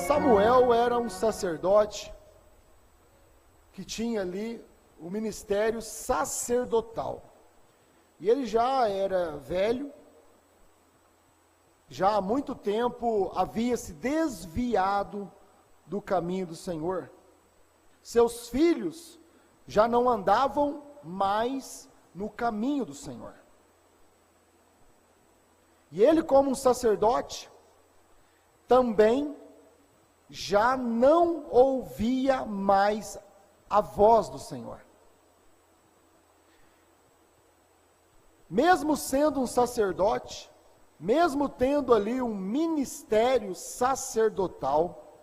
Samuel era um sacerdote que tinha ali o ministério sacerdotal. E ele já era velho, já há muito tempo havia se desviado do caminho do Senhor. Seus filhos já não andavam mais no caminho do Senhor. E ele, como um sacerdote, também já não ouvia mais a voz do Senhor. Mesmo sendo um sacerdote, mesmo tendo ali um ministério sacerdotal,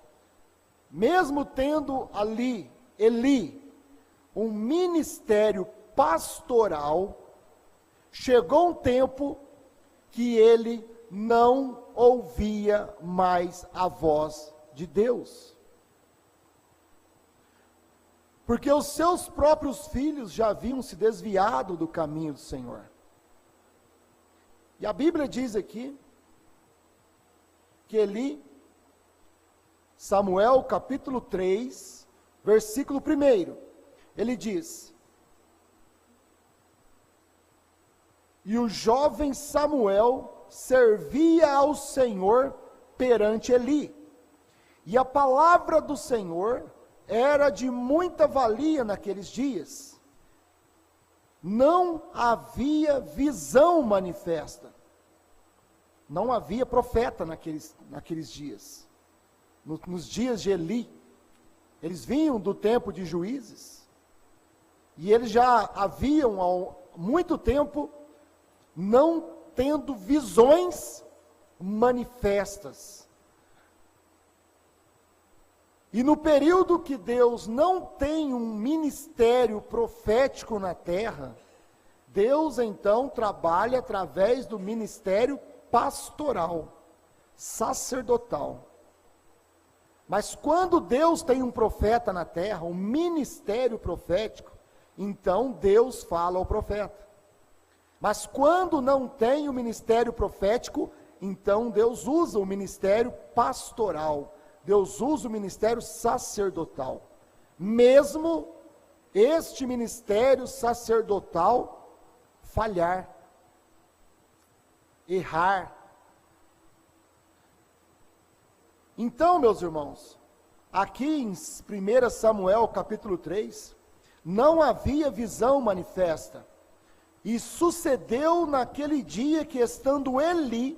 mesmo tendo ali, Eli, um ministério pastoral, chegou um tempo que ele não ouvia mais a voz de Deus. Porque os seus próprios filhos já haviam se desviado do caminho do Senhor. E a Bíblia diz aqui, que Eli, Samuel capítulo 3, versículo 1, ele diz: e o jovem Samuel servia ao Senhor perante Eli, e a palavra do Senhor era de muita valia naqueles dias. Não havia visão manifesta, não havia profeta naqueles dias, nos dias de Eli. Eles vinham do tempo de Juízes, e eles já haviam há muito tempo não tendo visões manifestas. E no período que Deus não tem um ministério profético na terra, Deus então trabalha através do ministério pastoral, sacerdotal. Mas quando Deus tem um profeta na terra, um ministério profético, então Deus fala ao profeta. Mas quando não tem o ministério profético, então Deus usa o ministério pastoral, Deus usa o ministério sacerdotal. Mesmo este ministério sacerdotal falhar, errar. Então, meus irmãos, aqui em 1 Samuel capítulo 3, não havia visão manifesta. E sucedeu naquele dia que, estando Eli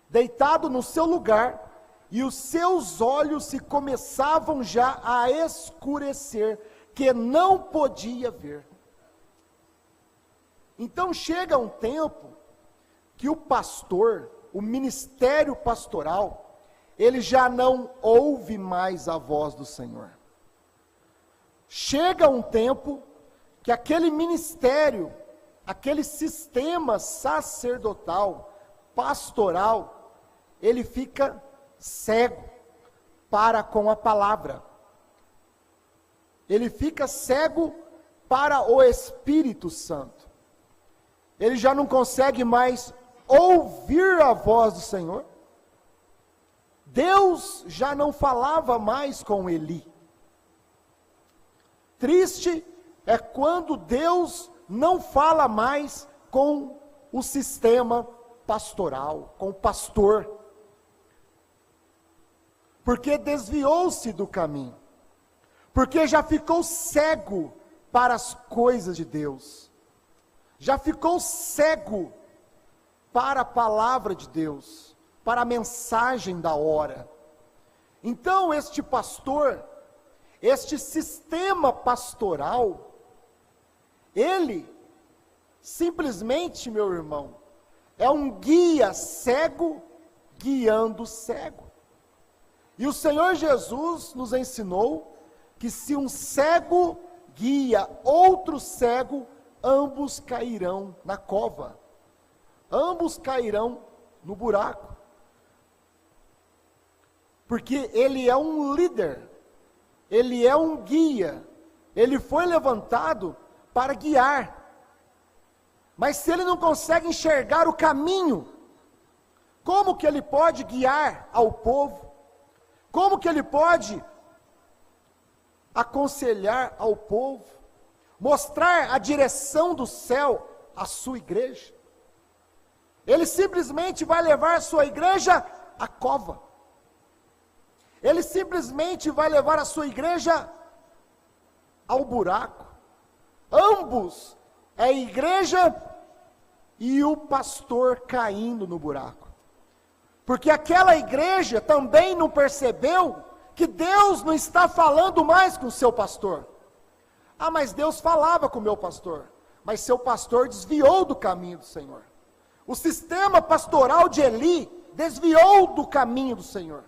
deitado no seu lugar, e os seus olhos se começavam já a escurecer, que não podia ver. Então chega um tempo que o pastor, o ministério pastoral, ele já não ouve mais a voz do Senhor. Chega um tempo que aquele ministério, aquele sistema sacerdotal, pastoral, ele fica cego para com a palavra. Ele fica cego para o Espírito Santo. Ele já não consegue mais ouvir a voz do Senhor. Deus já não falava mais com Eli. Triste é quando Deus não fala mais com o sistema pastoral, com o pastor. Porque desviou-se do caminho. Porque já ficou cego para as coisas de Deus. Já ficou cego para a palavra de Deus, para a mensagem da hora. Então este pastor, este sistema pastoral, ele simplesmente, meu irmão, é um guia cego guiando o cego. E o Senhor Jesus nos ensinou que se um cego guia outro cego, ambos cairão na cova, ambos cairão no buraco, porque ele é um líder, ele é um guia, ele foi levantado para guiar, mas se ele não consegue enxergar o caminho, como que ele pode guiar ao povo? Como que ele pode aconselhar ao povo, mostrar a direção do céu à sua igreja? Ele simplesmente vai levar a sua igreja à cova. Ele simplesmente vai levar a sua igreja ao buraco. Ambos, é a igreja e o pastor caindo no buraco. Porque aquela igreja também não percebeu que Deus não está falando mais com o seu pastor. Ah, mas Deus falava com o meu pastor. Mas seu pastor desviou do caminho do Senhor. O sistema pastoral de Eli desviou do caminho do Senhor.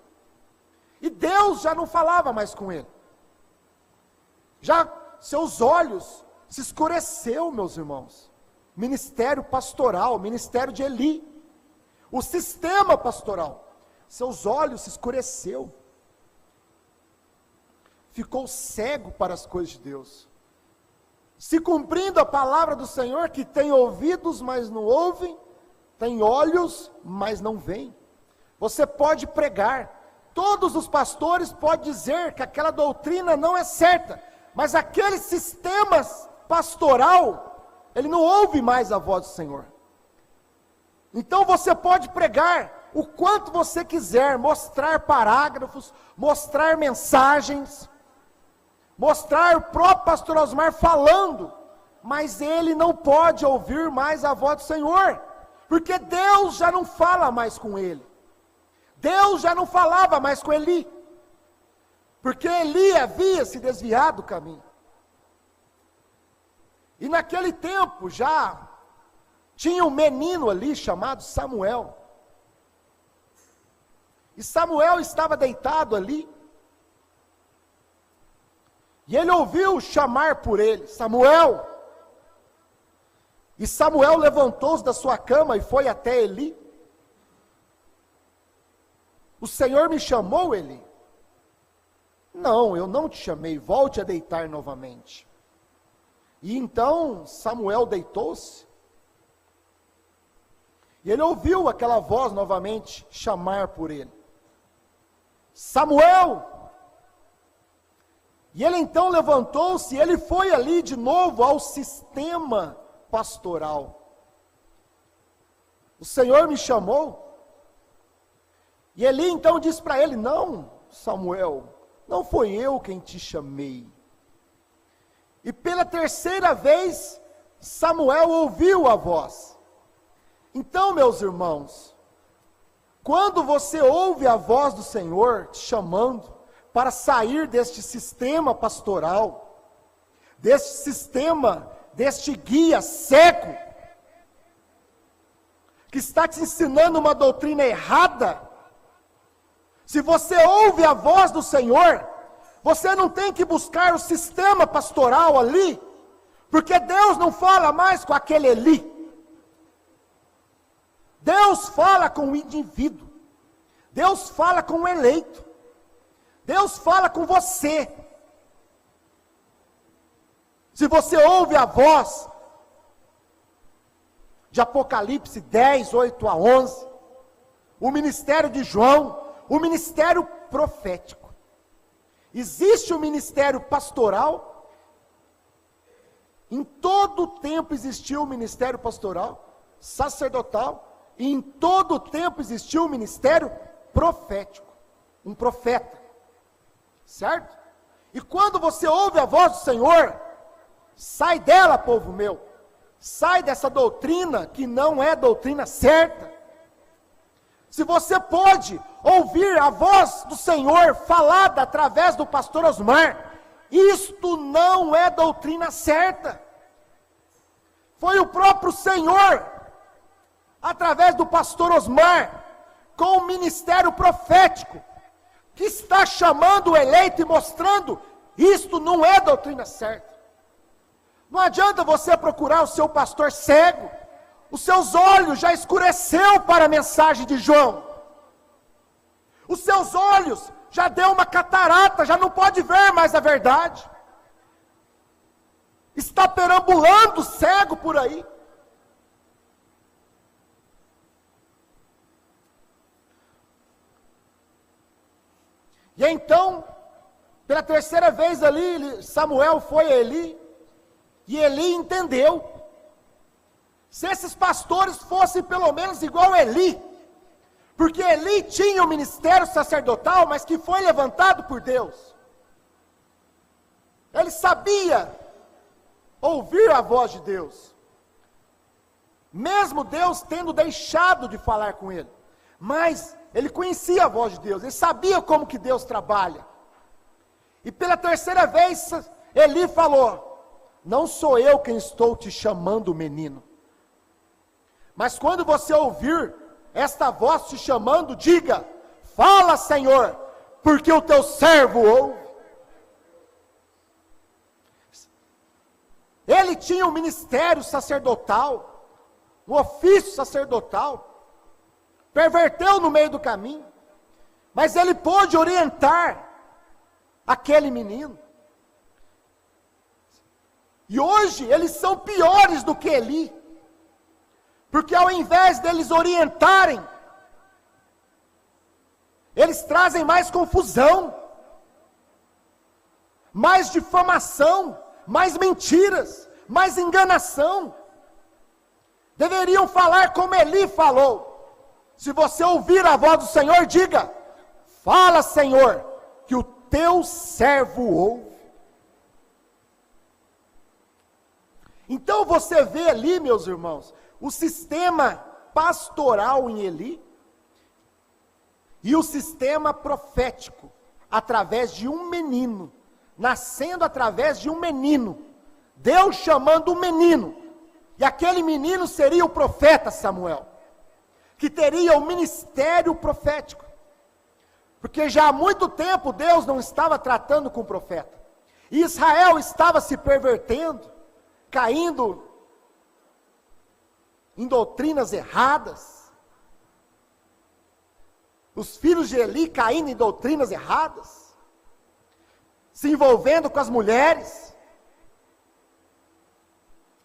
E Deus já não falava mais com ele. Já seus olhos se escureceu, meus irmãos. Ministério pastoral, ministério de Eli. O sistema pastoral, seus olhos se escureceu. Ficou cego para as coisas de Deus. Se cumprindo a palavra do Senhor, que tem ouvidos, mas não ouvem, tem olhos, mas não veem. Você pode pregar, todos os pastores podem dizer que aquela doutrina não é certa, mas aquele sistema pastoral, ele não ouve mais a voz do Senhor. Então você pode pregar o quanto você quiser, mostrar parágrafos, mostrar mensagens, mostrar o próprio pastor Osmar falando, mas ele não pode ouvir mais a voz do Senhor, porque Deus já não fala mais com ele. Deus já não falava mais com Eli, porque Eli havia se desviado do caminho. E naquele tempo já tinha um menino ali chamado Samuel. E Samuel estava deitado ali. E ele ouviu chamar por ele, Samuel. E Samuel levantou-se da sua cama e foi até Eli. O Senhor me chamou, Eli? Não, eu não te chamei, volte a deitar novamente. E então Samuel deitou-se. E ele ouviu aquela voz novamente chamar por ele. Samuel! E ele então levantou-se e ele foi ali de novo ao sistema pastoral. O Senhor me chamou. E Eli então disse para ele: não, Samuel, não foi eu quem te chamei. E pela terceira vez, Samuel ouviu a voz. Então, meus irmãos, quando você ouve a voz do Senhor te chamando para sair deste sistema pastoral, deste sistema, deste guia cego, que está te ensinando uma doutrina errada, se você ouve a voz do Senhor, você não tem que buscar o sistema pastoral ali, porque Deus não fala mais com aquele Eli. Deus fala com o indivíduo. Deus fala com o eleito. Deus fala com você. Se você ouve a voz de Apocalipse 10, 8 a 11, o ministério de João, o ministério profético. Existe o ministério pastoral. Em todo o tempo existiu o ministério pastoral, sacerdotal, e em todo o tempo existiu o ministério profético, um profeta, certo? E quando você ouve a voz do Senhor, sai dela, povo meu, sai dessa doutrina que não é doutrina certa. Se você pode ouvir a voz do Senhor falada através do pastor Osmar, isto não é doutrina certa. Foi o próprio Senhor, através do pastor Osmar, com o ministério profético, que está chamando o eleito e mostrando, isto não é doutrina certa. Não adianta você procurar o seu pastor cego, os seus olhos já escureceu para a mensagem de João. Os seus olhos já deu uma catarata, já não pode ver mais a verdade. Está perambulando cego por aí. E então, pela terceira vez ali, Samuel foi a Eli, e Eli entendeu. Se esses pastores fossem pelo menos igual a Eli, porque Eli tinha o ministério sacerdotal, mas que foi levantado por Deus. Ele sabia ouvir a voz de Deus, mesmo Deus tendo deixado de falar com ele, mas ele conhecia a voz de Deus, ele sabia como que Deus trabalha. E pela terceira vez, Eli falou: não sou eu quem estou te chamando, menino, mas quando você ouvir esta voz te chamando, diga: fala, Senhor, porque o teu servo ouve. Ele tinha um ministério sacerdotal, um ofício sacerdotal, perverteu no meio do caminho, mas ele pôde orientar aquele menino. E hoje eles são piores do que Eli, porque ao invés deles orientarem, eles trazem mais confusão, mais difamação, mais mentiras, mais enganação. Deveriam falar como Eli falou: se você ouvir a voz do Senhor, diga: fala, Senhor, que o teu servo ouve. Então você vê ali, meus irmãos, o sistema pastoral em Eli e o sistema profético através de um menino, nascendo através de um menino, Deus chamando um menino, e aquele menino seria o profeta Samuel, que teria o ministério profético, porque já há muito tempo Deus não estava tratando com o profeta, e Israel estava se pervertendo, caindo em doutrinas erradas, os filhos de Eli caindo em doutrinas erradas, se envolvendo com as mulheres.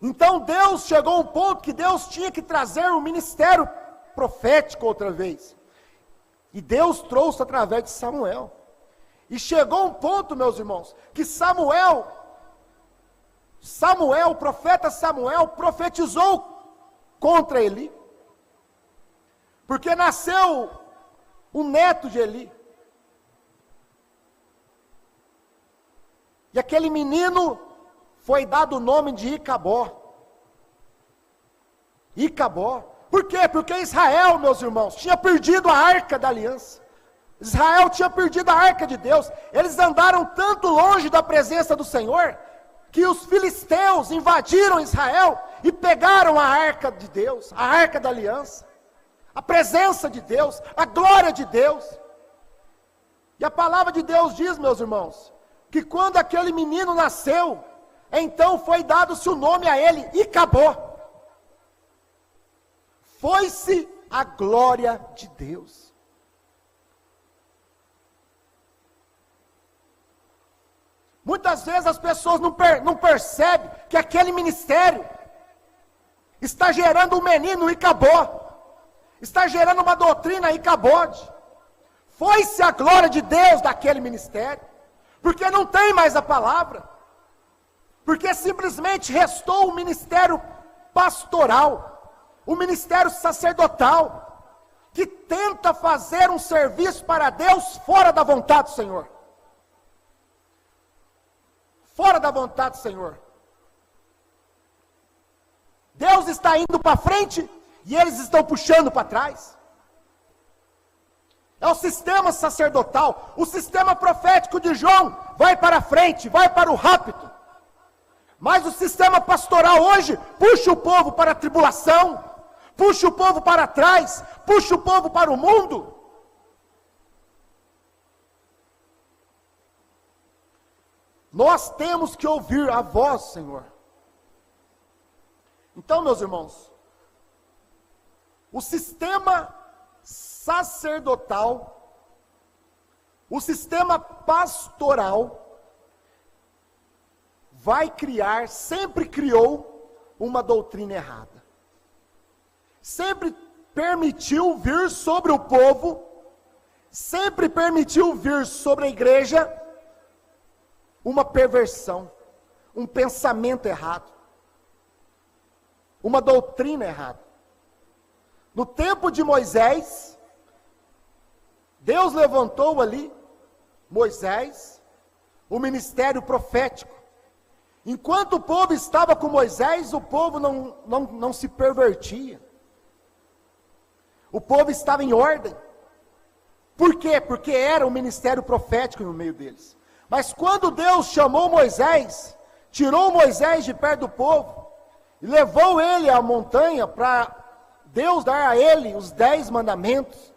Então Deus chegou a um ponto que Deus tinha que trazer um ministério profético outra vez, e Deus trouxe através de Samuel, e chegou um ponto, meus irmãos, que Samuel, o profeta Samuel, profetizou contra Eli, porque nasceu um neto de Eli, e aquele menino foi dado o nome de Icabó. Por quê? Porque Israel, meus irmãos, tinha perdido a arca da aliança. Israel tinha perdido a arca de Deus. Eles andaram tanto longe da presença do Senhor, que os filisteus invadiram Israel e pegaram a arca de Deus, a arca da aliança, a presença de Deus, a glória de Deus. E a palavra de Deus diz, meus irmãos, que quando aquele menino nasceu, então foi dado-se o nome a ele, Icabó. Foi-se a glória de Deus. Muitas vezes as pessoas não percebem que aquele ministério está gerando um menino Icabó, está gerando uma doutrina Icabode. Foi-se a glória de Deus daquele ministério, porque não tem mais a palavra, porque simplesmente restou o ministério pastoral, o ministério sacerdotal, que tenta fazer um serviço para Deus fora da vontade do Senhor. Fora da vontade do Senhor. Deus está indo para frente e eles estão puxando para trás. É o sistema sacerdotal, o sistema profético de João vai para frente, vai para o rápido. Mas o sistema pastoral hoje puxa o povo para a tribulação, puxa o povo para trás, puxa o povo para o mundo. Nós temos que ouvir a voz, Senhor. Então, meus irmãos, o sistema sacerdotal, o sistema pastoral, vai criar, sempre criou uma doutrina errada. Sempre permitiu vir sobre o povo sempre permitiu vir sobre a igreja uma perversão, um pensamento errado, uma doutrina errada. No tempo de Moisés, Deus levantou ali Moisés, o ministério profético. Enquanto o povo estava com Moisés, o povo não se pervertia. O povo estava em ordem. Por quê? Porque era um ministério profético no meio deles. Mas quando Deus chamou Moisés, tirou Moisés de perto do povo, e levou ele à montanha para Deus dar a ele os 10 mandamentos,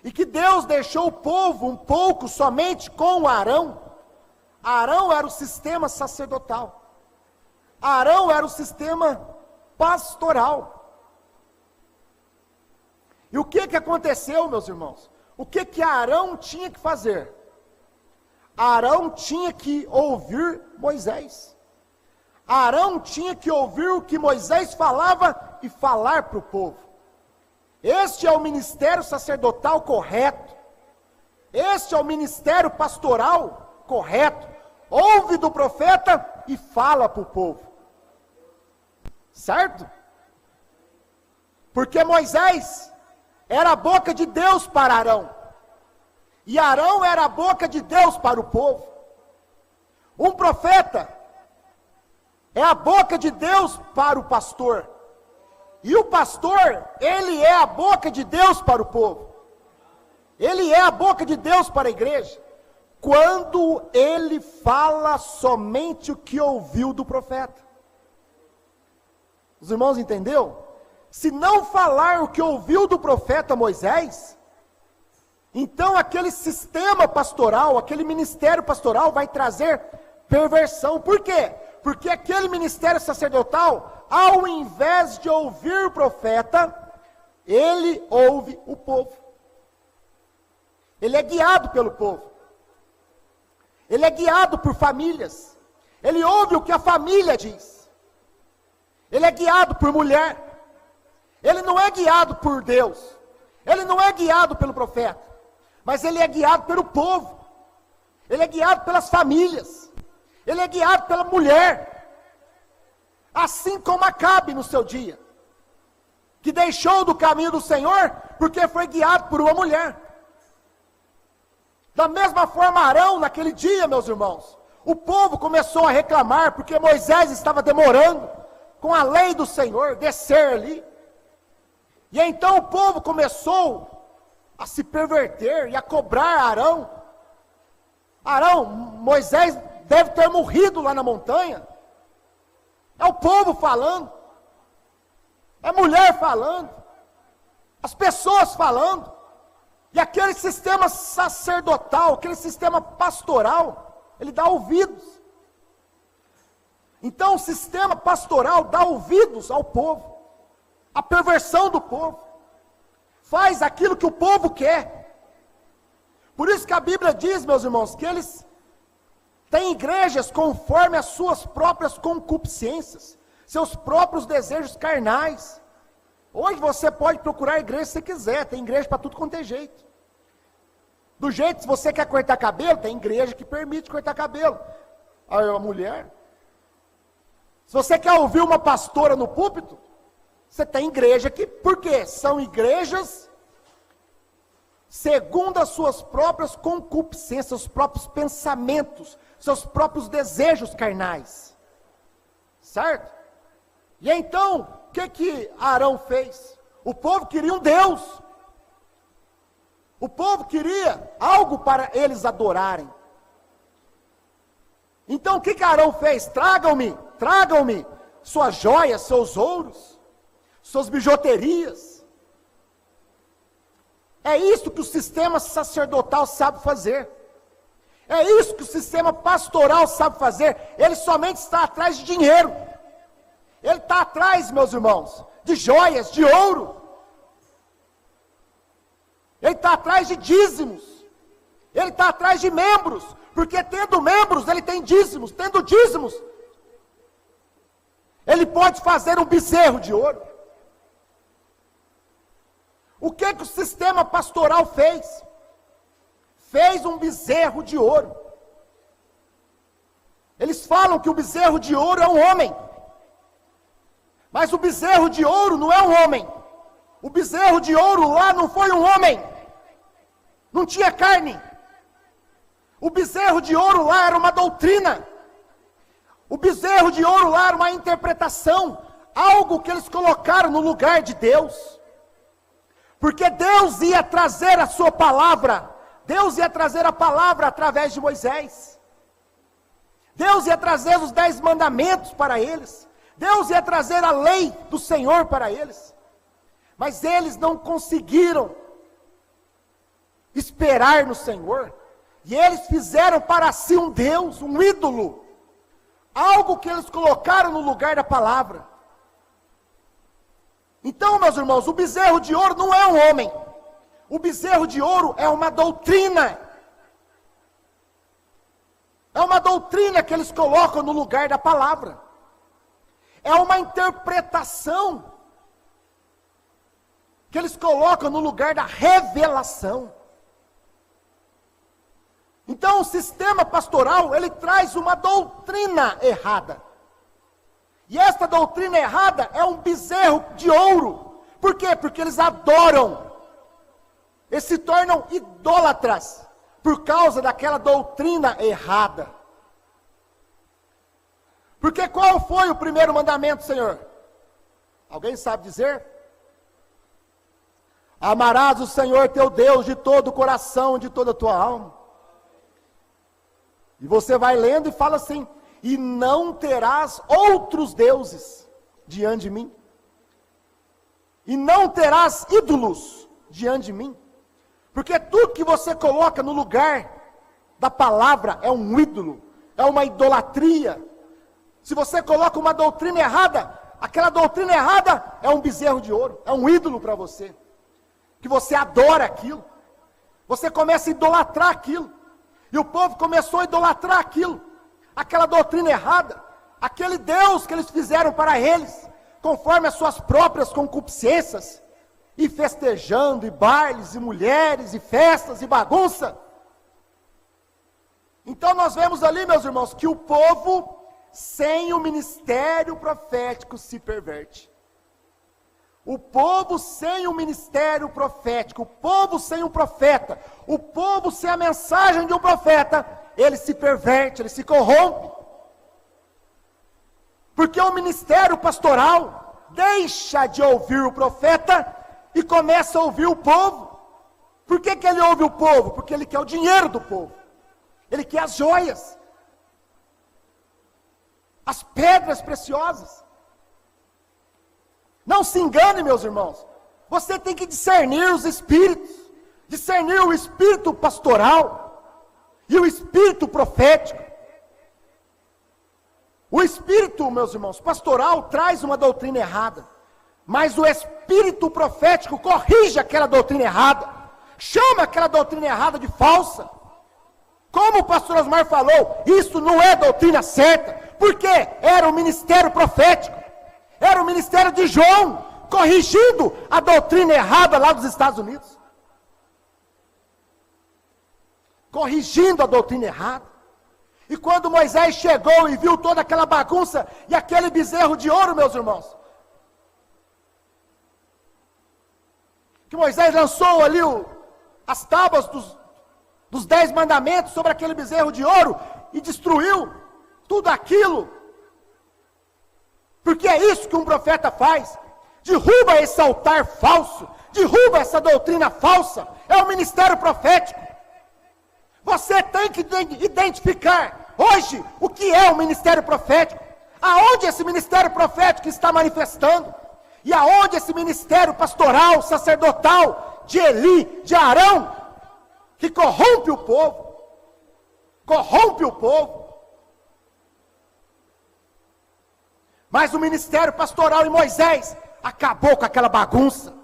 e que Deus deixou o povo um pouco somente com Arão. Arão era o sistema sacerdotal. Arão era o sistema pastoral. E o que aconteceu, meus irmãos? O que Arão tinha que fazer? Arão tinha que ouvir Moisés. Arão tinha que ouvir o que Moisés falava e falar para o povo. Este é o ministério sacerdotal correto. Este é o ministério pastoral correto. Ouve do profeta e fala para o povo. Certo? Porque Moisés era a boca de Deus para Arão. E Arão era a boca de Deus para o povo. Um profeta é a boca de Deus para o pastor. E o pastor, ele é a boca de Deus para o povo. Ele é a boca de Deus para a igreja. Quando ele fala somente o que ouviu do profeta. Os irmãos entenderam? Se não falar o que ouviu do profeta Moisés, então aquele sistema pastoral, aquele ministério pastoral vai trazer perversão. Por quê? Porque aquele ministério sacerdotal, ao invés de ouvir o profeta, ele ouve o povo. Ele é guiado pelo povo. Ele é guiado por famílias. Ele ouve o que a família diz. Ele é guiado por mulher. Ele não é guiado por Deus. Ele não é guiado pelo profeta. Mas ele é guiado pelo povo. Ele é guiado pelas famílias. Ele é guiado pela mulher. Assim como Acabe no seu dia. Que deixou do caminho do Senhor porque foi guiado por uma mulher. Da mesma forma Arão naquele dia, meus irmãos. O povo começou a reclamar porque Moisés estava demorando com a lei do Senhor descer ali. E então o povo começou a se perverter e a cobrar Arão. Arão, Moisés deve ter morrido lá na montanha. É o povo falando. É mulher falando. As pessoas falando. E aquele sistema sacerdotal, aquele sistema pastoral, ele dá ouvidos. Então o sistema pastoral dá ouvidos ao povo. A perversão do povo. Faz aquilo que o povo quer. Por isso que a Bíblia diz, meus irmãos, que eles têm igrejas conforme as suas próprias concupiscências, seus próprios desejos carnais. Hoje você pode procurar a igreja se você quiser, tem igreja para tudo quanto é jeito. Do jeito, se você quer cortar cabelo, tem igreja que permite cortar cabelo. A mulher. Se você quer ouvir uma pastora no púlpito, você tem igreja que, por quê? São igrejas segundo as suas próprias concupiscências, seus próprios pensamentos, seus próprios desejos carnais. Certo? E então, o que Arão fez? O povo queria um Deus. O povo queria algo para eles adorarem. Então o que Arão fez? Tragam-me suas joias, seus ouros, suas bijuterias. É isso que o sistema sacerdotal sabe fazer. É isso que o sistema pastoral sabe fazer. Ele somente está atrás de dinheiro. Ele está atrás, meus irmãos, de joias, de ouro. Ele está atrás de dízimos. Ele está atrás de membros. Porque tendo membros, ele tem dízimos. Tendo dízimos, ele pode fazer um bezerro de ouro. O que o sistema pastoral fez? fez um bezerro de ouro. Eles falam que o bezerro de ouro é um homem. Mas o bezerro de ouro não é um homem. O bezerro de ouro lá não foi um homem. Não tinha carne. O bezerro de ouro lá era uma doutrina. O bezerro de ouro lá era uma interpretação. Algo que eles colocaram no lugar de Deus. Porque Deus ia trazer a sua palavra. Deus ia trazer a palavra através de Moisés. Deus ia trazer os 10 mandamentos para eles. Deus ia trazer a lei do Senhor para eles. Mas eles não conseguiram esperar no Senhor. E eles fizeram para si um Deus, um ídolo. Algo que eles colocaram no lugar da palavra. Então, meus irmãos, o bezerro de ouro não é um homem. O bezerro de ouro é uma doutrina. É uma doutrina que eles colocam no lugar da palavra. É uma interpretação que eles colocam no lugar da revelação. Então o sistema pastoral, ele traz uma doutrina errada. E esta doutrina errada é um bezerro de ouro. Por quê? Porque eles adoram. Eles se tornam idólatras por causa daquela doutrina errada. Porque qual foi o primeiro mandamento, Senhor? Alguém sabe dizer? Amarás o Senhor teu Deus de todo o coração, de toda a tua alma. E você vai lendo e fala assim: e não terás outros deuses diante de mim. E não terás ídolos diante de mim. Porque tudo que você coloca no lugar da palavra é um ídolo, é uma idolatria. Se você coloca uma doutrina errada, aquela doutrina errada é um bezerro de ouro, é um ídolo para você. Que você adora aquilo. Você começa a idolatrar aquilo. E o povo começou a idolatrar aquilo. Aquela doutrina errada. Aquele Deus que eles fizeram para eles. Conforme as suas próprias concupiscências. E festejando, e bailes, e mulheres, e festas, e bagunça. Então nós vemos ali, meus irmãos, que o povo sem o ministério profético se perverte. O povo sem o ministério profético, o povo sem o profeta, o povo sem a mensagem de um profeta, ele se perverte, ele se corrompe. Porque o ministério pastoral deixa de ouvir o profeta e começa a ouvir o povo. Por que ele ouve o povo? Porque ele quer o dinheiro do povo. Ele quer as joias, as pedras preciosas. Não se engane, meus irmãos. Você tem que discernir os espíritos. Discernir o espírito pastoral e o espírito profético. O espírito, meus irmãos, pastoral traz uma doutrina errada. Mas o espírito profético corrige aquela doutrina errada. Chama aquela doutrina errada de falsa. Como o pastor Osmar falou, isso não é doutrina certa. Porque era o ministério profético. Era o ministério de João, corrigindo a doutrina errada lá dos Estados Unidos. Corrigindo a doutrina errada. E quando Moisés chegou e viu toda aquela bagunça, e aquele bezerro de ouro, meus irmãos, que Moisés lançou ali as tábuas dos 10 mandamentos sobre aquele bezerro de ouro, e destruiu tudo aquilo. Porque é isso que um profeta faz. Derruba esse altar falso. Derruba essa doutrina falsa. É o ministério profético. Você tem que identificar hoje o que é o ministério profético. Aonde esse ministério profético está manifestando. E aonde esse ministério pastoral, sacerdotal, de Eli, de Arão, que corrompe o povo. Corrompe o povo. Mas o ministério pastoral em Moisés acabou com aquela bagunça.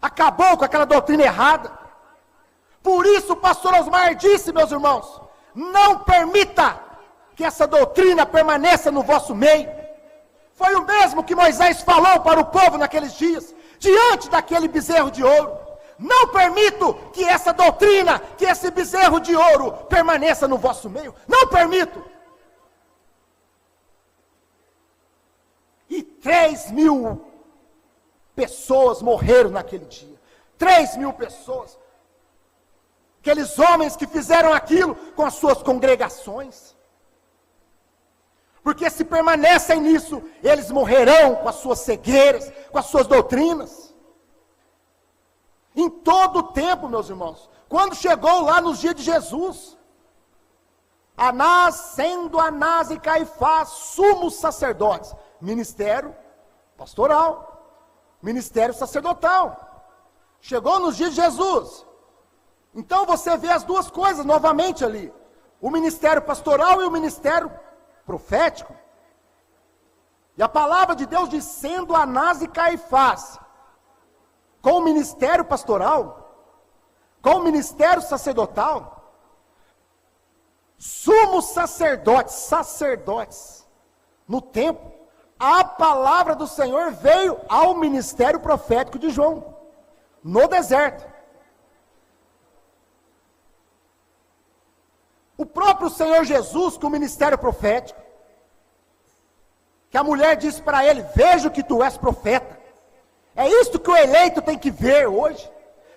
Acabou com aquela doutrina errada. Por isso o pastor Osmar disse, meus irmãos, não permita que essa doutrina permaneça no vosso meio. Foi o mesmo que Moisés falou para o povo naqueles dias, diante daquele bezerro de ouro. não permito que essa doutrina, que esse bezerro de ouro permaneça no vosso meio. Não permito. E 3.000 pessoas morreram naquele dia. 3.000 pessoas. Aqueles homens que fizeram aquilo com as suas congregações. Porque se permanecem nisso, eles morrerão com as suas cegueiras, com as suas doutrinas. Em todo o tempo, meus irmãos, quando chegou lá nos dias de Jesus, Anás, sendo Anás e Caifás sumos sacerdotes, ministério pastoral, ministério sacerdotal, chegou nos dias de Jesus. Então você vê as duas coisas novamente ali, o ministério pastoral e o ministério profético. E a palavra de Deus diz, sendo Anás e Caifás, com o ministério pastoral, com o ministério sacerdotal, sumos sacerdotes, no tempo, a palavra do Senhor veio ao ministério profético de João, no deserto. O próprio Senhor Jesus, com o ministério profético, que a mulher disse para ele, vejo que tu és profeta. É isto que o eleito tem que ver hoje.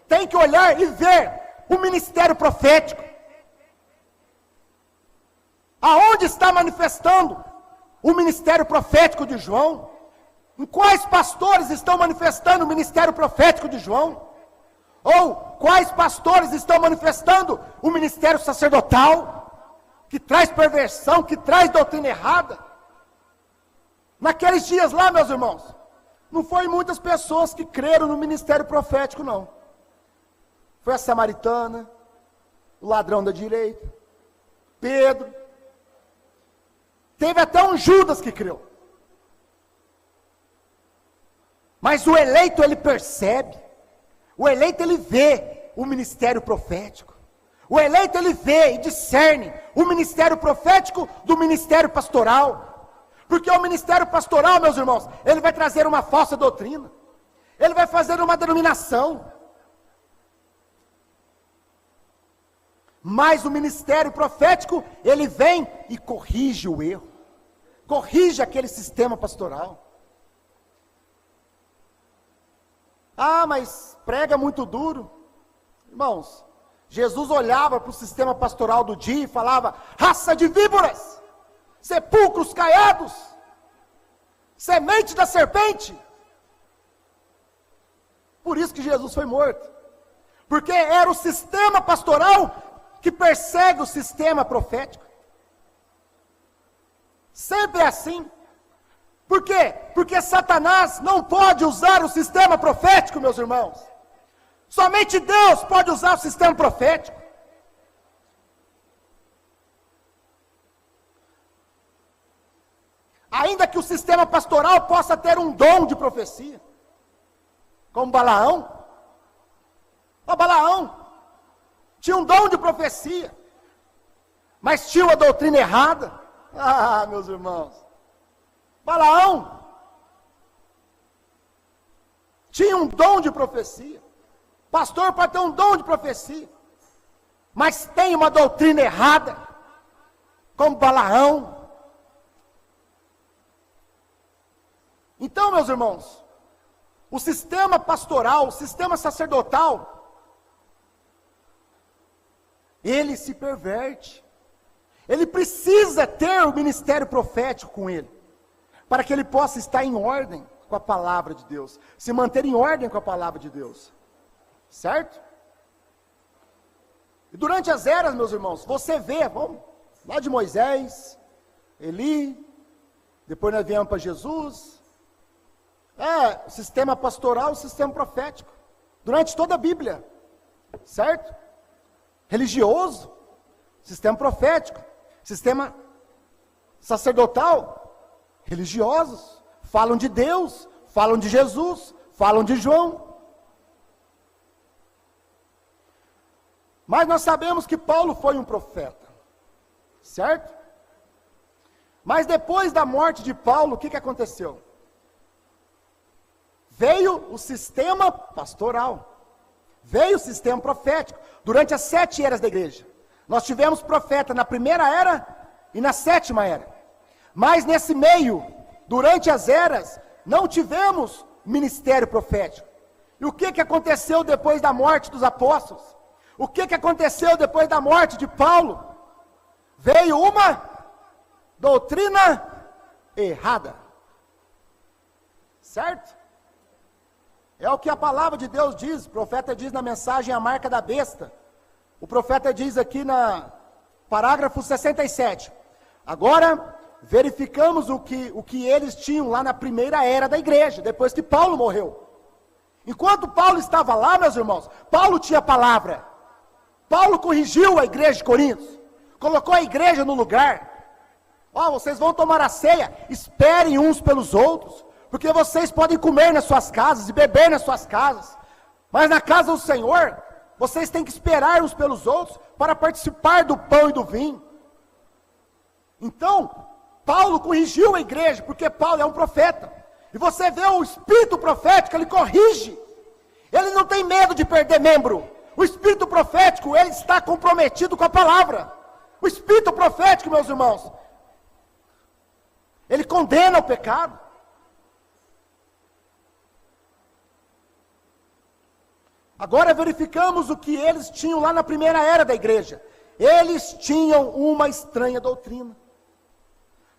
Tem que olhar e ver o ministério profético. Aonde está manifestando o ministério profético de João? Em quais pastores estão manifestando o ministério profético de João? Ou quais pastores estão manifestando o ministério sacerdotal, que traz perversão, que traz doutrina errada? Naqueles dias lá, meus irmãos, não foi muitas pessoas que creram no ministério profético, não. Foi a samaritana, o ladrão da direita, Pedro. Teve até um Judas que creu. Mas o eleito, ele percebe. O eleito, ele vê o ministério profético. O eleito, ele vê e discerne o ministério profético do ministério pastoral. Porque o ministério pastoral, meus irmãos, ele vai trazer uma falsa doutrina. Ele vai fazer uma denominação. Mas o ministério profético, ele vem e corrige o erro. Corrige aquele sistema pastoral. Ah, mas prega muito duro. Irmãos, Jesus olhava para o sistema pastoral do dia e falava, raça de víboras, sepulcros caiados, semente da serpente. Por isso que Jesus foi morto. Porque era o sistema pastoral que persegue o sistema profético. Sempre é assim. Por quê? Porque Satanás não pode usar o sistema profético, meus irmãos. Somente Deus pode usar o sistema profético. Ainda que o sistema pastoral possa ter um dom de profecia, como Balaão. O Balaão tinha um dom de profecia, mas tinha uma doutrina errada. Ah, meus irmãos, Balaão tinha um dom de profecia. Pastor pode ter um dom de profecia, mas tem uma doutrina errada, como Balaão. Então, meus irmãos, o sistema pastoral, o sistema sacerdotal, ele se perverte. Ele precisa ter o ministério profético com ele, para que ele possa estar em ordem com a palavra de Deus, se manter em ordem com a palavra de Deus, certo? E durante as eras, meus irmãos, você vê, vamos lá de Moisés, Eli, depois nós viemos para Jesus, o sistema pastoral, o sistema profético, durante toda a Bíblia, certo? Religioso, sistema profético, sistema sacerdotal, religiosos, falam de Deus, falam de Jesus, falam de João. Mas nós sabemos que Paulo foi um profeta, certo? Mas depois da morte de Paulo, o que aconteceu? Veio o sistema pastoral, Veio o sistema profético durante as 7 eras da igreja. Nós tivemos profeta na primeira era e na 7ª era. Mas nesse meio, durante as eras, não tivemos ministério profético. E o que aconteceu depois da morte dos apóstolos? O que aconteceu depois da morte de Paulo? Veio uma doutrina errada. Certo? É o que a palavra de Deus diz. O profeta diz na mensagem A Marca da Besta. O profeta diz aqui na parágrafo 67. Agora verificamos o que eles tinham lá na primeira era da igreja, depois que Paulo morreu. Enquanto Paulo estava lá, meus irmãos, Paulo tinha palavra. Paulo corrigiu a igreja de Corinto, colocou a igreja no lugar. Vocês vão tomar a ceia, esperem uns pelos outros, porque vocês podem comer nas suas casas e beber nas suas casas, mas na casa do Senhor, vocês têm que esperar uns pelos outros para participar do pão e do vinho. Então, Paulo corrigiu a igreja, porque Paulo é um profeta. E você vê o espírito profético, ele corrige. Ele não tem medo de perder membro. O espírito profético, ele está comprometido com a palavra. O espírito profético, meus irmãos, ele condena o pecado. Agora verificamos o que eles tinham lá na primeira era da igreja. Eles tinham uma estranha doutrina.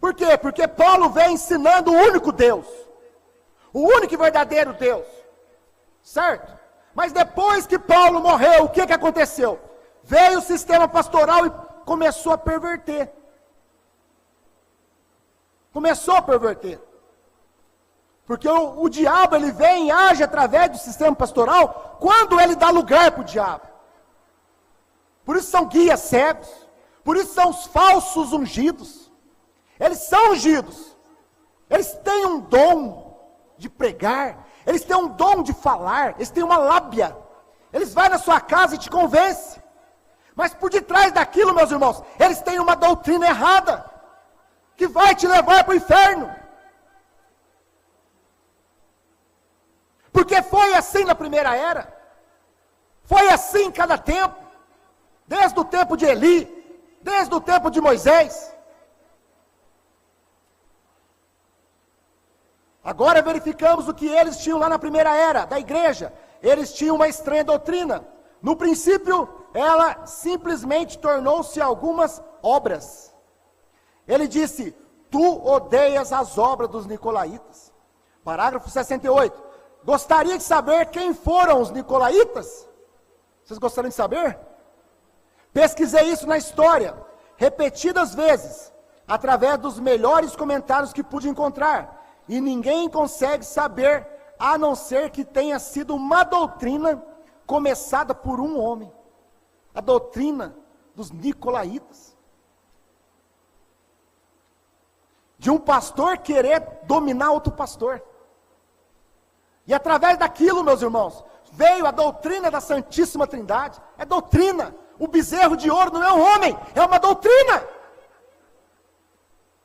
Por quê? Porque Paulo vem ensinando o único Deus. O único e verdadeiro Deus. Certo? Mas depois que Paulo morreu, o que aconteceu? Veio o sistema pastoral e começou a perverter. Começou a perverter. Porque o diabo, ele vem e age através do sistema pastoral, quando ele dá lugar para o diabo. Por isso são guias cegos, por isso são os falsos ungidos. Eles são ungidos, eles têm um dom de pregar, eles têm um dom de falar, eles têm uma lábia. Eles vão na sua casa e te convencem. Mas por detrás daquilo, meus irmãos, eles têm uma doutrina errada, que vai te levar para o inferno. Porque foi assim na primeira era, foi assim em cada tempo, desde o tempo de Eli, desde o tempo de Moisés. Agora verificamos o que eles tinham lá na primeira era da igreja. Eles tinham uma estranha doutrina. No princípio, ela simplesmente tornou-se algumas obras. Ele disse: tu odeias as obras dos nicolaítas. Parágrafo 68. Gostaria de saber quem foram os nicolaítas? Vocês gostariam de saber? Pesquisei isso na história, repetidas vezes, através dos melhores comentários que pude encontrar, e ninguém consegue saber, a não ser que tenha sido uma doutrina começada por um homem. A doutrina dos nicolaítas. De um pastor querer dominar outro pastor. E através daquilo, meus irmãos, veio a doutrina da Santíssima Trindade. É doutrina. O bezerro de ouro não é um homem, é uma doutrina.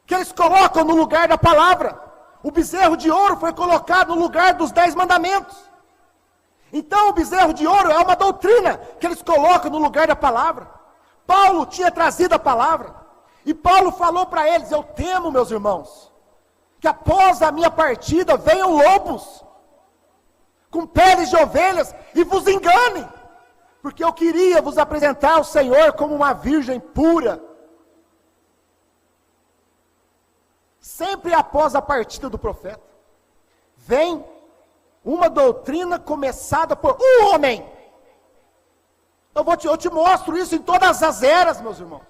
Que eles colocam no lugar da palavra. O bezerro de ouro foi colocado no lugar dos 10 mandamentos. Então o bezerro de ouro é uma doutrina que eles colocam no lugar da palavra. Paulo tinha trazido a palavra. E Paulo falou para eles: eu temo, meus irmãos, que após a minha partida venham lobos com peles de ovelhas e vos enganem, porque eu queria vos apresentar ao Senhor como uma virgem pura. Sempre após a partida do profeta, vem uma doutrina começada por um homem. Eu te mostro isso em todas as eras, meus irmãos.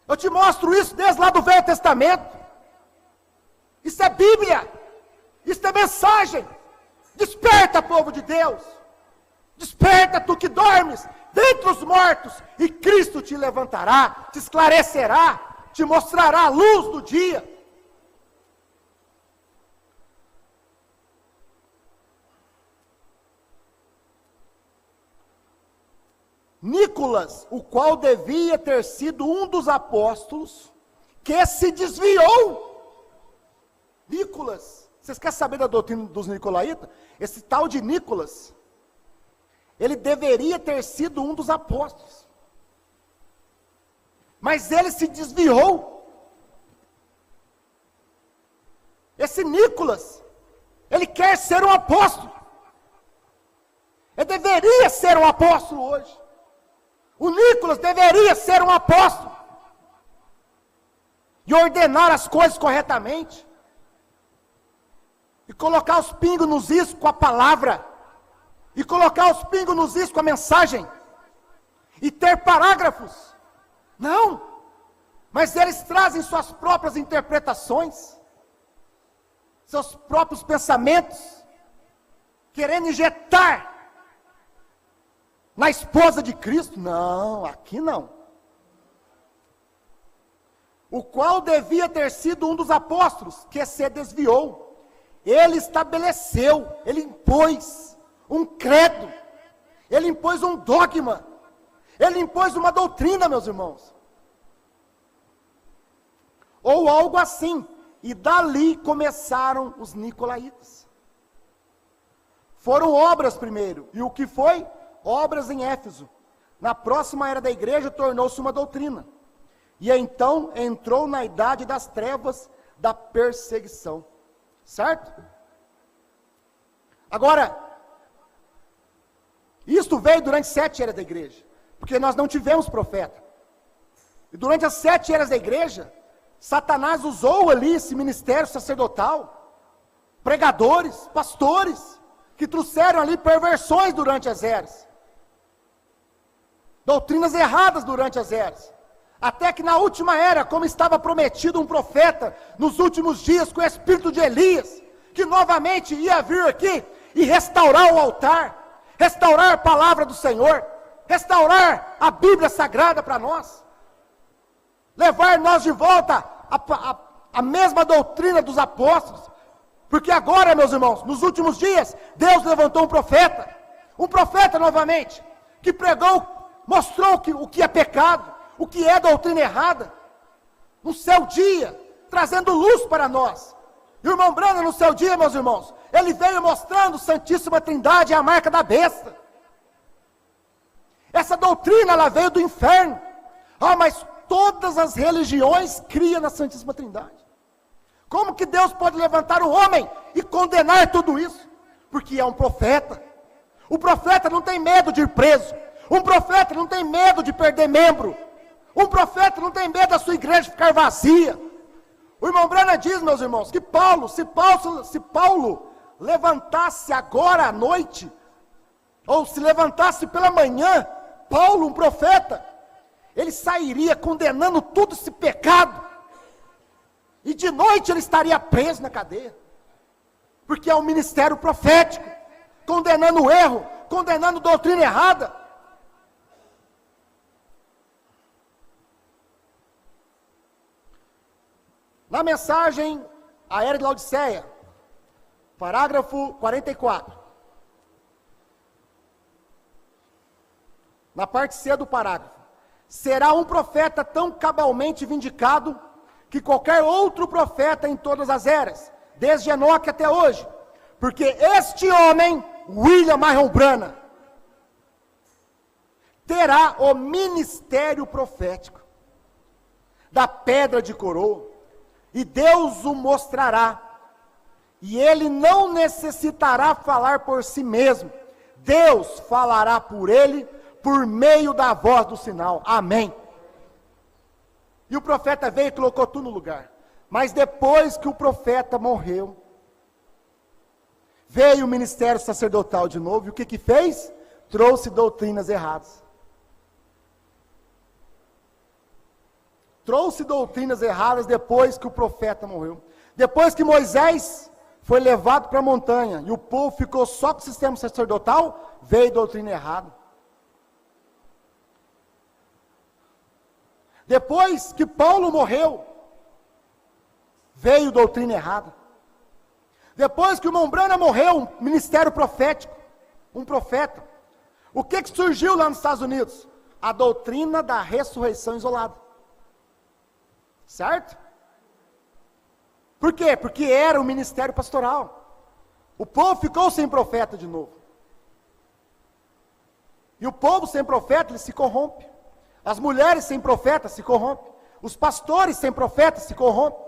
Eu te mostro isso desde lá do Velho Testamento. Isso é Bíblia, isso é mensagem. Desperta, povo de Deus, desperta tu que dormes dentre os mortos, e Cristo te levantará, te esclarecerá, te mostrará a luz do dia. Nicolas, o qual devia ter sido um dos apóstolos, que se desviou. Nicolas, vocês querem saber da doutrina dos nicolaítas? Esse tal de Nicolas, ele deveria ter sido um dos apóstolos. Mas ele se desviou. Esse Nicolas, ele quer ser um apóstolo. Ele deveria ser um apóstolo hoje. O Nicolas deveria ser um apóstolo. E ordenar as coisas corretamente. E colocar os pingos nos is com a palavra. E colocar os pingos nos is com a mensagem. E ter parágrafos. Não. Mas eles trazem suas próprias interpretações. Seus próprios pensamentos. Querendo injetar na esposa de Cristo. Não, aqui não. O qual devia ter sido um dos apóstolos, que se desviou. Ele estabeleceu, ele impôs um credo, ele impôs um dogma, ele impôs uma doutrina, meus irmãos. Ou algo assim. E dali começaram os nicolaítas. Foram obras primeiro. E o que foi? Obras em Éfeso. Na próxima era da igreja tornou-se uma doutrina. E então entrou na idade das trevas da perseguição. Certo? Agora, isto veio durante 7 eras da igreja. Porque nós não tivemos profeta. E durante as 7 eras da igreja, Satanás usou ali esse ministério sacerdotal, pregadores, pastores, que trouxeram ali perversões durante as eras, doutrinas erradas durante as eras, até que na última era, como estava prometido um profeta, nos últimos dias com o espírito de Elias, que novamente ia vir aqui e restaurar o altar, restaurar a palavra do Senhor, restaurar a Bíblia Sagrada para nós, levar nós de volta a mesma doutrina dos apóstolos, porque agora, meus irmãos, nos últimos dias, Deus levantou um profeta novamente, que pregou, mostrou o que é pecado, o que é doutrina errada, no seu dia, trazendo luz para nós. E o irmão Branham, no seu dia, meus irmãos, ele veio mostrando Santíssima Trindade e a marca da besta. Essa doutrina, ela veio do inferno. Mas todas as religiões criam na Santíssima Trindade. Como que Deus pode levantar um homem e condenar tudo isso? Porque é um profeta. O profeta não tem medo de ir preso. Um profeta não tem medo de perder membro. Um profeta não tem medo da sua igreja ficar vazia. O irmão Branham diz, meus irmãos, que se Paulo levantasse agora à noite, ou se levantasse pela manhã, Paulo, um profeta, ele sairia condenando todo esse pecado, e de noite ele estaria preso na cadeia, porque é um ministério profético, condenando o erro, condenando doutrina errada. Na mensagem, a Era de Laodiceia, parágrafo 44, na parte C do parágrafo, será um profeta tão cabalmente vindicado, que qualquer outro profeta em todas as eras, desde Enoque até hoje, porque este homem, William Marion Branham, terá o ministério profético, da pedra de coroa, e Deus o mostrará, e ele não necessitará falar por si mesmo, Deus falará por ele, por meio da voz do sinal, amém. E o profeta veio e colocou tudo no lugar, mas depois que o profeta morreu, veio o ministério sacerdotal de novo, e o que fez? Trouxe doutrinas erradas. Trouxe doutrinas erradas depois que o profeta morreu. Depois que Moisés foi levado para a montanha, e o povo ficou só com o sistema sacerdotal, veio doutrina errada. Depois que Paulo morreu, veio doutrina errada. Depois que o irmão Branham morreu, um ministério profético, um profeta. O que surgiu lá nos Estados Unidos? A doutrina da ressurreição isolada. Certo? Por quê? Porque era o ministério pastoral. O povo ficou sem profeta de novo. E o povo sem profeta, ele se corrompe. As mulheres sem profeta se corrompem. Os pastores sem profeta se corrompem.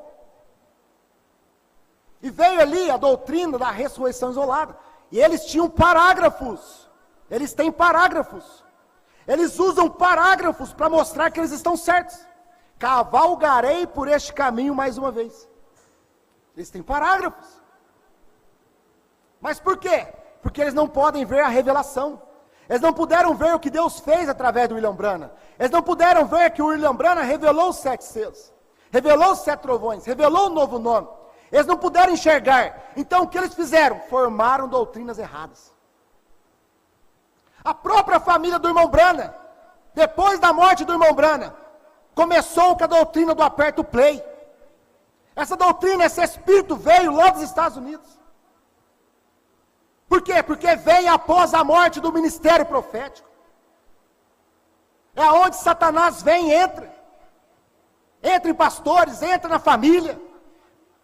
E veio ali a doutrina da ressurreição isolada. E eles tinham parágrafos. Eles têm parágrafos. Eles usam parágrafos para mostrar que eles estão certos. Cavalgarei por este caminho mais uma vez. Eles têm parágrafos. Mas por quê? Porque eles não podem ver a revelação. Eles não puderam ver o que Deus fez através do William Branham. Eles não puderam ver que o William Branham revelou os 7 selos. Revelou os 7 trovões. Revelou o novo nome. Eles não puderam enxergar. Então o que eles fizeram? Formaram doutrinas erradas. A própria família do irmão Branham, depois da morte do irmão Branham, começou com a doutrina do aperto play. Essa doutrina, esse espírito veio lá dos Estados Unidos. Por quê? Porque vem após a morte do ministério profético. É onde Satanás vem e entra. Entra em pastores, entra na família.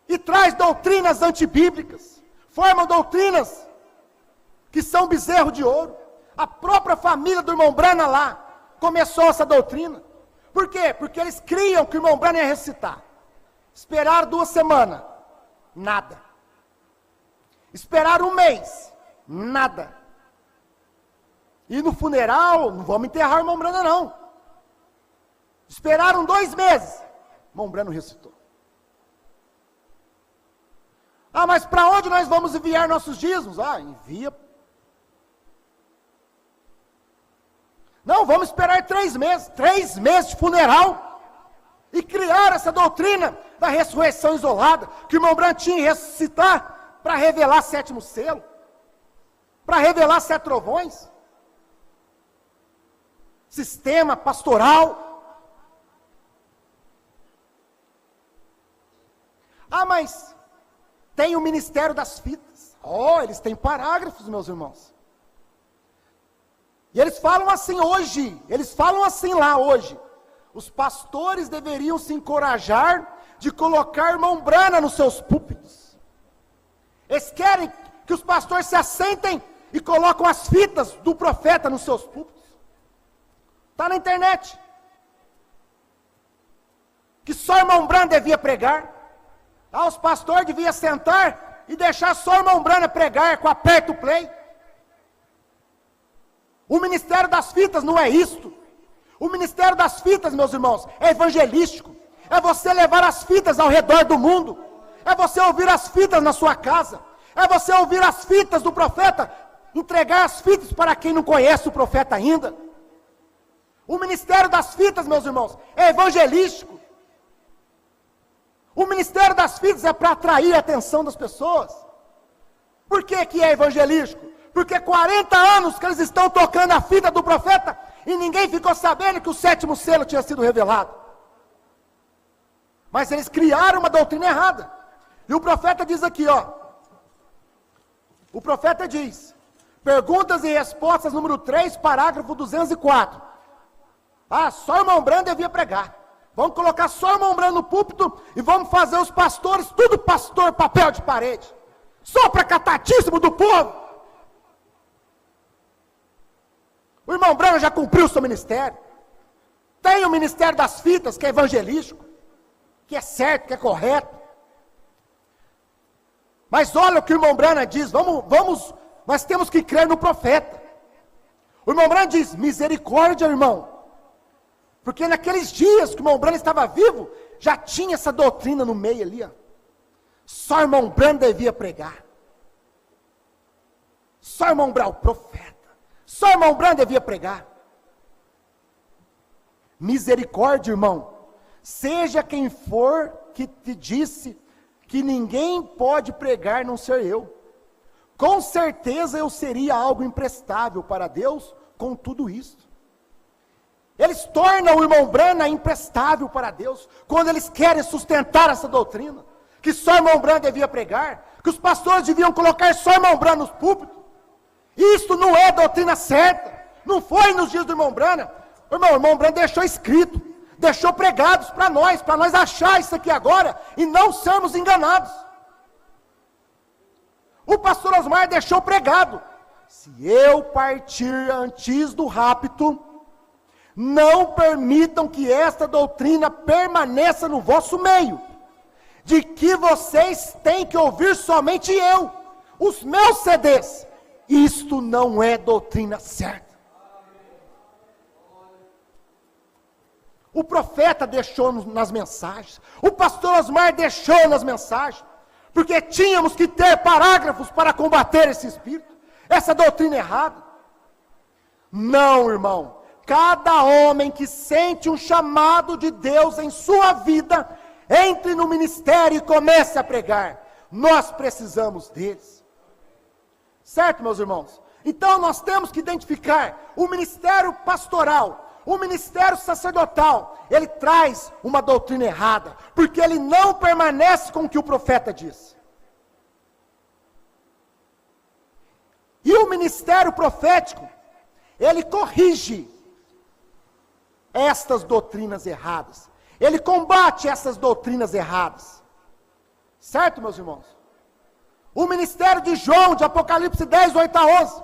E traz doutrinas antibíblicas. Forma doutrinas que são bezerro de ouro. A própria família do irmão Branham lá começou essa doutrina. Por quê? Porque eles criam que o irmão Branham ia ressuscitar. Esperaram 2 semanas. Nada. Esperaram 1 mês. Nada. E no funeral, não vamos enterrar o irmão Branham não. Esperaram 2 meses. O irmão Branham ressuscitou. Ah, mas para onde nós vamos enviar nossos dízimos? Ah, envia. Não, vamos esperar 3 meses. 3 meses de funeral. E criar essa doutrina da ressurreição isolada. Que o irmão Branham tinha que ressuscitar para revelar 7º selo. Para revelar 7 trovões. Sistema pastoral. Ah, mas tem o ministério das fitas. Oh, eles têm parágrafos, meus irmãos. E eles falam assim hoje, eles falam assim lá hoje. Os pastores deveriam se encorajar de colocar irmão Branham nos seus púlpitos. Eles querem que os pastores se assentem e colocam as fitas do profeta nos seus púlpitos. Está na internet. Que só irmão Branham devia pregar. Ah, os pastores deviam sentar e deixar só o irmão Branham pregar com aperto play. O ministério das fitas não é isto. O ministério das fitas, meus irmãos, é evangelístico. É você levar as fitas ao redor do mundo. É você ouvir as fitas na sua casa. É você ouvir as fitas do profeta. Entregar as fitas para quem não conhece o profeta ainda. O ministério das fitas, meus irmãos, é evangelístico. O ministério das fitas é para atrair a atenção das pessoas. Por que que é evangelístico? Porque 40 anos que eles estão tocando a fita do profeta e ninguém ficou sabendo que o 7º selo tinha sido revelado. Mas eles criaram uma doutrina errada. E o profeta diz aqui, ó. O profeta diz, perguntas e respostas número 3, parágrafo 204. Ah, só o irmão Branham devia pregar. Vamos colocar só o irmão Branham no púlpito e vamos fazer os pastores, tudo pastor, papel de parede. Só para catatíssimo do povo. O irmão Branham já cumpriu o seu ministério. Tem o ministério das fitas, que é evangelístico, que é certo, que é correto. Mas olha o que o irmão Branham diz, nós temos que crer no profeta. O irmão Branham diz, misericórdia, irmão. Porque naqueles dias que o irmão Branham estava vivo, já tinha essa doutrina no meio ali, ó. Só o irmão Branham devia pregar. Só o irmão Branham, o profeta. Só o irmão Branham devia pregar. Misericórdia, irmão. Seja quem for que te disse que ninguém pode pregar não ser eu. Com certeza eu seria algo imprestável para Deus com tudo isso. Eles tornam o irmão Branham imprestável para Deus, quando eles querem sustentar essa doutrina, que só o irmão Branham devia pregar, que os pastores deviam colocar só o irmão Branham nos púlpitos. Isso não é doutrina certa, não foi nos dias do irmão Branham. O irmão Branham deixou escrito, deixou pregados para nós achar isso aqui agora, e não sermos enganados. O pastor Osmar deixou pregado, se eu partir antes do rapto, não permitam que esta doutrina permaneça no vosso meio, de que vocês têm que ouvir somente eu, os meus CDs. Isto não é doutrina certa. O profeta deixou nas mensagens, o pastor Osmar deixou nas mensagens, porque tínhamos que ter parágrafos para combater esse espírito, essa doutrina errada. Não, irmão. Cada homem que sente um chamado de Deus em sua vida, entre no ministério e comece a pregar. Nós precisamos deles. Certo, meus irmãos? Então nós temos que identificar o ministério pastoral, o ministério sacerdotal. Ele traz uma doutrina errada, porque ele não permanece com o que o profeta diz. E o ministério profético, ele corrige estas doutrinas erradas. Ele combate essas doutrinas erradas. Certo, meus irmãos? O ministério de João, de Apocalipse 10, 8 a 11,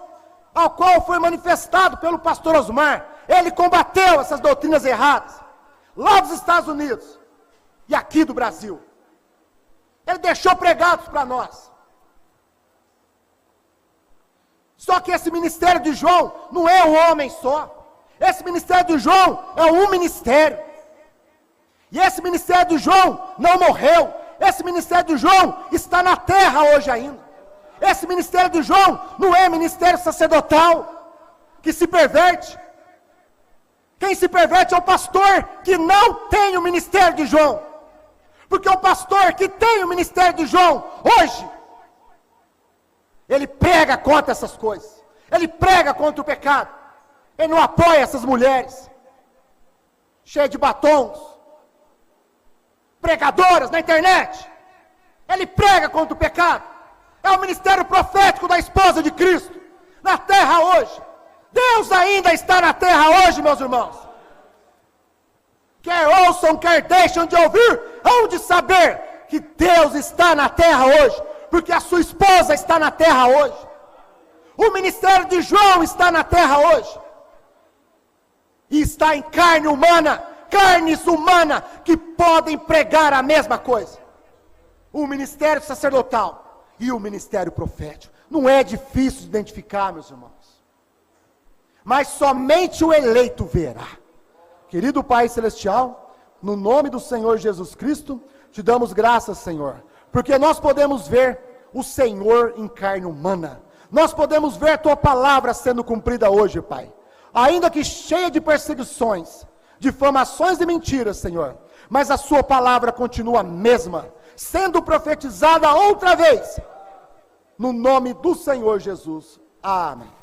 ao qual foi manifestado pelo pastor Osmar, ele combateu essas doutrinas erradas, lá dos Estados Unidos, e aqui do Brasil. Ele deixou pregados para nós. Só que esse ministério de João não é um homem só. Esse ministério de João é um ministério. E esse ministério de João não morreu. Esse ministério de João está na terra hoje ainda. Esse ministério de João não é ministério sacerdotal que se perverte. Quem se perverte é o pastor que não tem o ministério de João. Porque o pastor que tem o ministério de João hoje, ele prega contra essas coisas. Ele prega contra o pecado. Ele não apoia essas mulheres cheias de batons, pregadoras na internet. Ele prega contra o pecado. É o ministério profético da esposa de Cristo na terra hoje. Deus ainda está na terra hoje, meus irmãos. Quer ouçam, quer deixam de ouvir, hão de saber que Deus está na terra hoje, porque a sua esposa está na terra hoje. O ministério de João está na terra hoje. E está em carne humana, carnes humanas que podem pregar a mesma coisa. O ministério sacerdotal e o ministério profético. Não é difícil identificar, meus irmãos. Mas somente o eleito verá. Querido Pai Celestial, no nome do Senhor Jesus Cristo, te damos graças, Senhor, porque nós podemos ver o Senhor em carne humana. Nós podemos ver a tua palavra sendo cumprida hoje, Pai. Ainda que cheia de perseguições, difamações e mentiras, Senhor, mas a sua palavra continua a mesma, sendo profetizada outra vez, no nome do Senhor Jesus. Amém.